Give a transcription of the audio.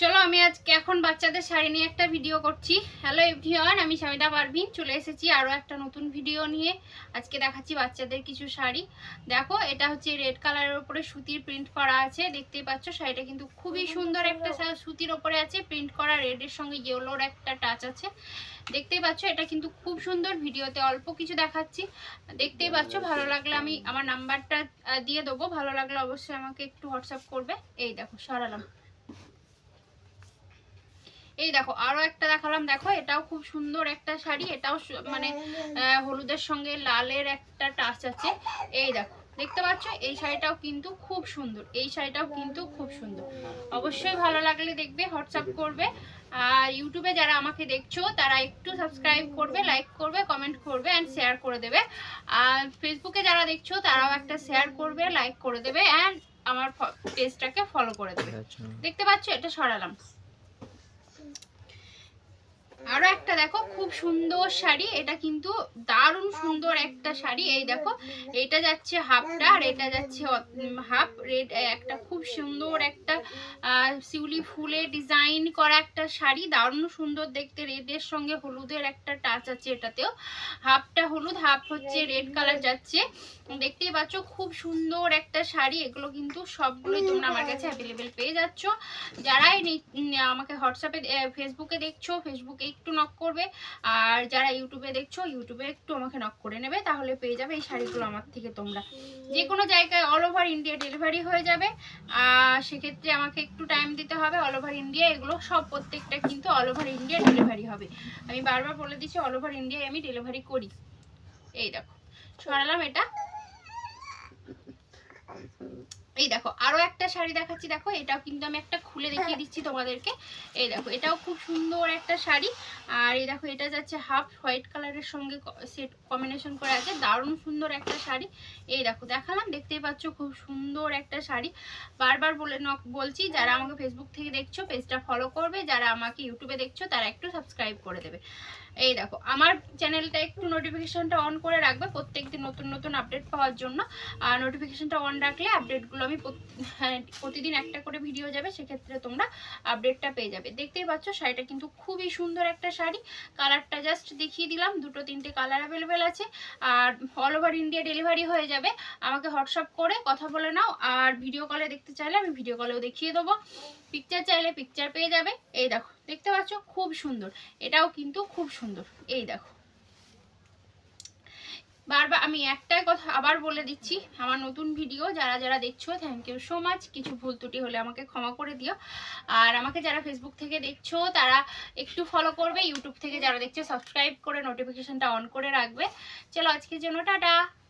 চলো আমি আজকে এখন বাচ্চাদের শাড়ি নিয়ে একটা ভিডিও করছি। হ্যালো এভরিওয়ান, আমি শামিদা পারভিন চলে এসেছি আরও একটা নতুন ভিডিও নিয়ে। আজকে দেখাচ্ছি বাচ্চাদের কিছু শাড়ি। দেখো, এটা হচ্ছে রেড কালারের উপরে সুতির প্রিন্ট করা আছে, দেখতেই পাচ্ছ। শাড়িটা কিন্তু খুবই সুন্দর একটা সুতির ওপরে আছে, প্রিন্ট করা রেডের সঙ্গে ইয়েলোর একটা টাচ আছে, দেখতেই পাচ্ছ। এটা কিন্তু খুব সুন্দর। ভিডিওতে অল্প কিছু দেখাচ্ছি, দেখতেই পাচ্ছ। ভালো লাগলে আমি আমার নাম্বারটা দিয়ে দেবো, ভালো লাগলে অবশ্যই আমাকে একটু হোয়াটসঅ্যাপ করবে। এই দেখো, সরালাম। এই দেখো, আরো একটা দেখালাম। দেখো, এটাও খুব সুন্দর একটা শাড়ি। এটাও মানে হলুদের সঙ্গে লালের একটা টাচ আছে। এই দেখো, দেখতে পাচ্ছ। এই শাড়িটাও কিন্তু খুব সুন্দর, এই শাড়িটাও কিন্তু খুব সুন্দর। অবশ্যই ভালো লাগলে দেখবে, হোয়াটসঅ্যাপ করবে। আর ইউটিউবে যারা আমাকে দেখছো তারা একটু সাবস্ক্রাইব করবে, লাইক করবে, কমেন্ট করবে অ্যান্ড শেয়ার করে দেবে। আর ফেসবুকে যারা দেখছো তারাও একটা শেয়ার করবে, লাইক করে দেবে অ্যান্ড আমার পেজটাকে ফলো করে দেবে। দেখতে পাচ্ছ, এটা সরালাম। আরো একটা দেখো, খুব সুন্দর শাড়ি। এটা কিন্তু দারুণ সুন্দর একটা শাড়ি। এই দেখো, এটা যাচ্ছে হাফটা আর এটা যাচ্ছে হাফ। রেড একটা খুব সুন্দর একটা শিউলি ফুলে ডিজাইন করা একটা শাড়ি, দারুণ সুন্দর দেখতে। রেডের সঙ্গে হলুদের একটা টাচ আছে এটাতেও। হাফটা হলুদ, হাফ হচ্ছে রেড কালার যাচ্ছে, দেখতেই পাচ্ছ। খুব সুন্দর একটা শাড়ি। এগুলো কিন্তু সবগুলোই তোমরা আমার কাছে অ্যাভেলেবেল পেয়ে যাচ্ছ। যারাই আমাকে হোয়াটসঅ্যাপে ফেসবুকে দেখছো, ফেসবুকে একটু নক করবে। আর যারা ইউটিউবে দেখছো, ইউটিউবে একটু আমাকে নক করে নেবে, তাহলে পেয়ে যাবে এই শাড়িগুলো আমার থেকে তোমরা। যে কোনো জায়গায় অল ওভার ইন্ডিয়া ডেলিভারি হয়ে যাবে। সেক্ষেত্রে আমাকে একটু টাইম দিতে হবে। অল ওভার ইন্ডিয়া এগুলো সব প্রত্যেকটা কিন্তু অল ওভার ইন্ডিয়া ডেলিভারি হবে। আমি বারবার বলে দিচ্ছি, অল ওভার ইন্ডিয়ায় আমি ডেলিভারি করি। এই দেখো, সরালাম এটা। এই দেখো, আরো একটা শাড়ি দেখাচ্ছি। দেখো, এটাও কিন্তু আমি একটা খুলে দেখিয়ে দিচ্ছি তোমাদেরকে। এই দেখো, এটাও খুব সুন্দর একটা শাড়ি। আর এই দেখো, এটা যাচ্ছে হাফ হোয়াইট কালারের সঙ্গে সেট কম্বিনেশন করে আছে, দারুণ সুন্দর একটা শাড়ি। এই দেখো, দেখালাম, দেখতেই পাচ্ছ, খুব সুন্দর একটা শাড়ি। বারবার বলছি, যারা আমাকে ফেসবুক থেকে দেখছো পেজটা ফলো করবে, যারা আমাকে ইউটিউবে দেখছো তারা একটু সাবস্ক্রাইব করে দেবে। এই দেখো, আমার চ্যানেলটা একটু নোটিফিকেশনটা অন করে রাখবে প্রত্যেকদিন নতুন নতুন আপডেট পাওয়ার জন্য। আর নোটিফিকেশনটা অন রাখলে আপডেটগুলো আমি প্রতিদিন একটা করে ভিডিও যাবে, সেক্ষেত্রে তোমরা আপডেটটা পেয়ে যাবে। দেখতেই পাচ্ছ, শাড়িটা কিন্তু খুবই সুন্দর একটা শাড়ি। কালারটা জাস্ট দেখিয়ে দিলাম, দুটো তিনটে কালার অ্যাভেলেবেল আছে। আর অল ওভার ইন্ডিয়া ডেলিভারি হয়ে যাবে। আমাকে হোয়াটসঅ্যাপ করে কথা বলে নাও। আর ভিডিও কলে দেখতে চাইলে আমি ভিডিও কলেও দেখিয়ে দেবো। পিকচার চাইলে পিকচার পেয়ে যাবে। এই দেখো, দেখতে পাচ্ছ, খুব সুন্দর। এটাও কিন্তু খুব সুন্দর। এই দেখো, বারবার আমি একটাই কথা আবার বলে দিচ্ছি, আমার নতুন ভিডিও যারা যারা দেখছো, থ্যাংক ইউ সো মাচ। কিছু ভুল ত্রুটি হলে আমাকে ক্ষমা করে দিও। আর আমাকে যারা ফেসবুক থেকে দেখছো তারা একটু ফলো করবে। ইউটিউব থেকে যারা দেখছো সাবস্ক্রাইব করে নোটিফিকেশনটা অন করে রাখবে। চলো, আজকের জন্য টাটা।